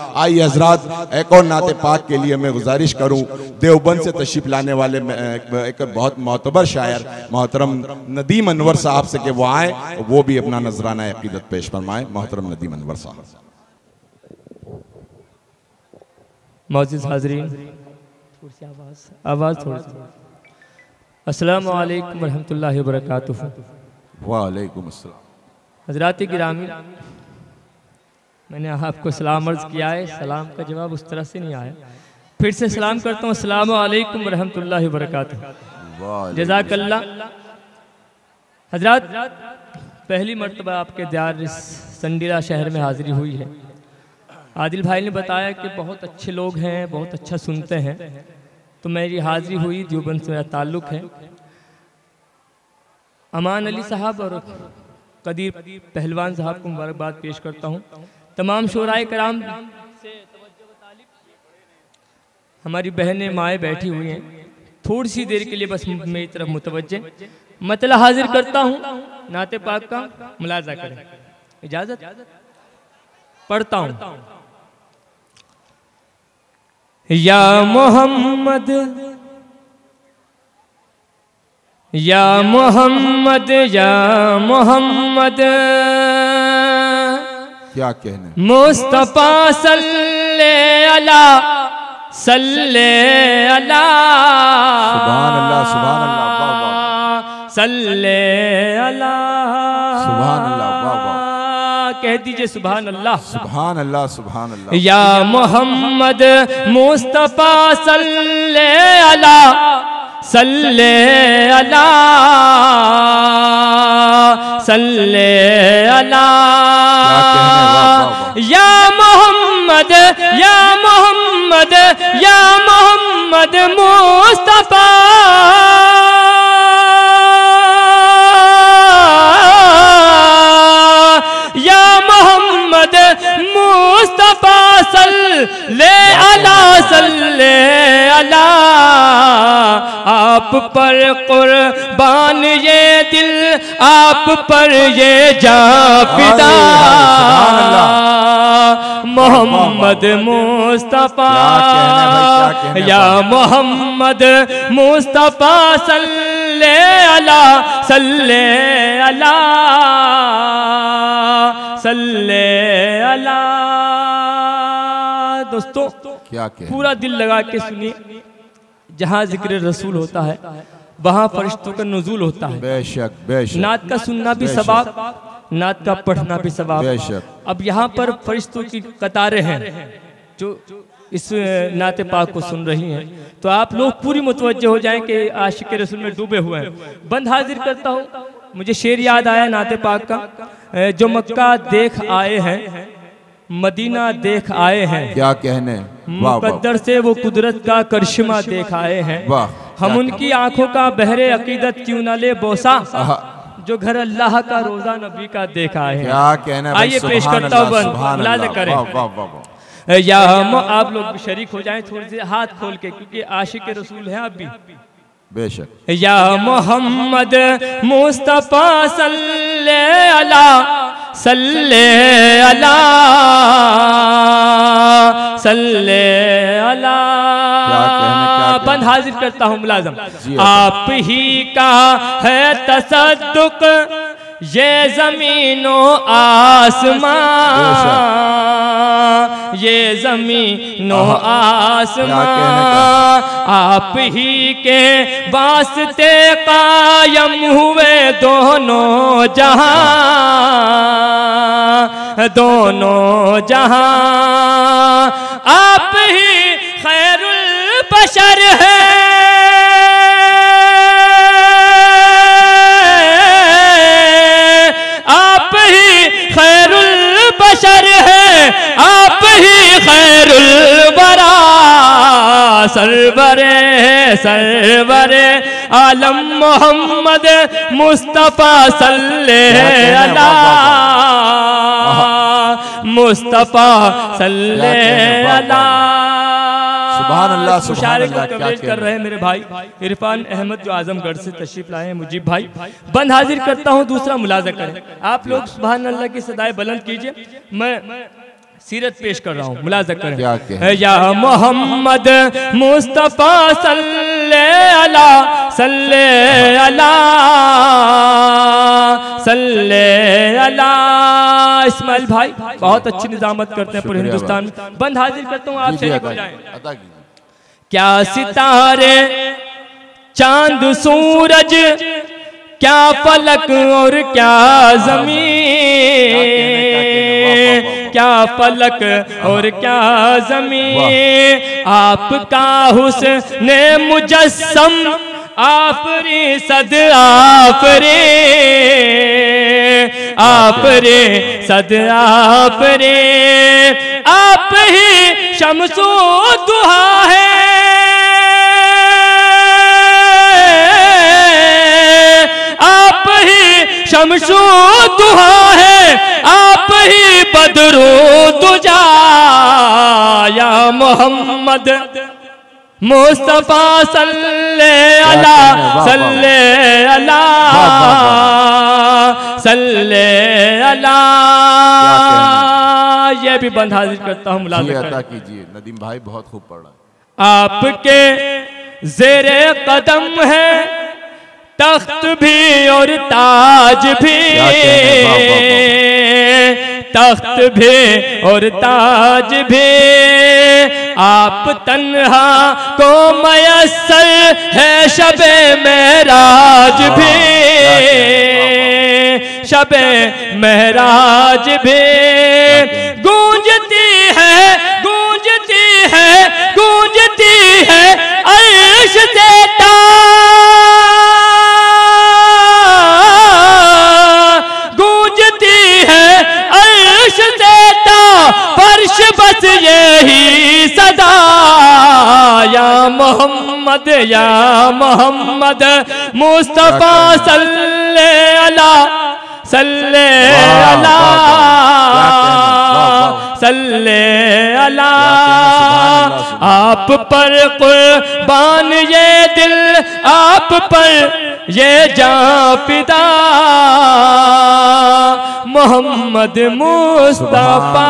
आइए हजरात, एक और नाते पाक के लिए मैं गुजारिश करूं, देवबंद से तशरीफ लाने वाले एक बहुत मोतबर शायर मोहतरम नदीम अनवर साहब से कि वो आए, वो भी अपना नजराना अकीदत पेश फरमाए। मोहतरम नदीम अनवर साहब। मौजूद हाज़रीन, आवाज़ थोड़ी सी। अस्सलामु अलैकुम वरहमतुल्लाहि वबरकातुहू। वालेकुम अस्सलाम। हज़रात गिरामी, मैंने आपको सलाम अर्ज़ किया है, सलाम का जवाब उस तरह से नहीं आया। फिर से सलाम करता हूँ, अस्सलामु अलैकुम वरहमतुल्लाहि वबरकातुहू। जज़ाकल्लाह। हज़रात, पहली मर्तबा आपके दयार इस संडीला शहर में हाज़िरी हुई है। आदिल भाई ने बताया कि बहुत अच्छे लोग हैं, बहुत अच्छा सुनते हैं, तो मेरी हाज़िरी हुई। देवबंद से मेरा ताल्लुक़ है। अमान अली साहब और कदीर पहलवान साहब को मुबारकबाद पेश करता हूँ। तमाम शोराए कराम से हमारी बहनें माएँ बैठी हुई हैं, थोड़ी सी देर के लिए बस मेरी तरफ मुतवज्जे मतलब हाजिर करता हूँ। नाते पाक का मुलाजा करें, इजाज़त पढ़ता हूँ। या मोहम्मद या मोहम्मद या मोहम्मद, क्या कहने मुस्तफा सल्ले अला सल्ले अला, सुभान अल्लाह सुभान अल्लाह, वाह वाह, सल्ले अला, सुभान अल्लाह, वाह वाह, कह दीजिए सुभान अल्लाह सुभान अल्लाह सुभान अल्लाह। या मोहम्मद मुस्तफा सल्ले अला सल्ले अला सल्ले अला, या मोहम्मद या मोहम्मद या मोहम्मद मुस्तफा या मोहम्मद मुस्तफा सल्ले अला सल्ले अला, आप पर कुर्बान ये दिल, आप पर ये जान फिदा, मोहम्मद मुस्तफा या मोहम्मद मुस्तफा सल्ले अला सल्ले अला सल्ले अला। दोस्तों, क्या पूरा दिल लगा के सुनिए। जहाँ जिक्र रसूल होता है वहाँ फरिश्तों का नुज़ूल होता है। बेशक बेशक। नात का सुनना भी सवाब, नात का पढ़ना भी सवाब। बेशक। अब यहाँ पर फरिश्तों की कतारें हैं जो इस नाते पाक को सुन रही हैं, तो आप लोग पूरी मुतवज्जे हो जाएं कि आशिक रसूल में डूबे हुए हैं। बंद हाजिर करता हूँ। मुझे शेर याद आया नाते पाक का, जो मक्का देख आए हैं मदीना देख आए हैं, क्या कहने, मुकद्दर से वो कुदरत का करिश्मा देख आए हैं। हम उनकी आंखों का बहरे अकीदत क्यों न ले बोसा, जो घर अल्लाह का रोजा नबी का देख आए हैं। क्या कहने, आइए पेश करता हूँ, मुलाजा करें। या आप लोग भी शरीक हो जाएं थोड़ी सी हाथ खोल के, क्योंकि आशिक रसूल हैं आप भी। बेशक। या मोहम्मद मुस्तफा सल्ले अला सल्ले अला सल्ले अला। बंद हाजिर करता हूँ मुलाजम। आप ही का है तसद्दुक ये ज़मीनो आसमां, ये ज़मीनो आसमां, आप ही के वास्ते कायम हुए दोनों जहां, दोनों जहां। आप ही खैरुल बशर है, आप ही खैरुल बशर है, आप ही खैरुल बरा, सरवरे सरवरे आलम मोहम्मद मुस्तफा सल्ले अला मुस्तफा सल्ले अला। सुभान अल्लाह सुभान अल्लाह। कवरेज कर रहे हैं मेरे भाई इरफान अहमद जो आजमगढ़ से तशरीफ लाए हैं, मुजीब भाई। बंद हाजिर करता हूँ, दूसरा मुलाजा करें। आप लोग सुभान अल्लाह की सदाएं बुलंद कीजिए। मैं सीरत पेश कर रहा हूँ, मुलाज़ा करें। क्या या मोहम्मद मुस्तफ़ा सल्ले अला सल्ले अला सल्ले अला। इस्माइल भाई बहुत अच्छी निजामत करते हैं पूरे हिंदुस्तान में। बंद हाजिर करता हूँ, आप शरीक हो जाएं। क्या सितारे चांद सूरज, क्या फलक और क्या जमीन, क्या फलक और क्या जमीन, आपका हुस्न मुजस्सम आफरी सद आफरे, आफरे सद आफरे, आप ही शम्सो दुहा है, आप ही शम्सो दुहा है, आप ही बदरो दुजा। या मोहम्मद मुस्तफ़ा सल्ले अला सल्ले अला सल्ले अला। ये भी बंद हाजिर करता हूँ, मुलाज़ा कीजिए। नदीम भाई बहुत खूब पढ़ रहा है। आपके ज़ेरे कदम है तख्त भी और ताज भी, तख्त भी और ताज भी, आप तन्हा को मयस्सर है शबे महराज भी, शबे महराज भी। गूंजती है गूंजती है गूंजती है अर्श से फर्श बस यही सदा। या मोहम्मद या मोहम्मद मुस्तफ़ा सल्ले अला सल्ले अला सल्ले अला। आप पर कुर्बान ये दिल, आप पर ये जान फिदा, मोहम्मद मुस्तफ़ा।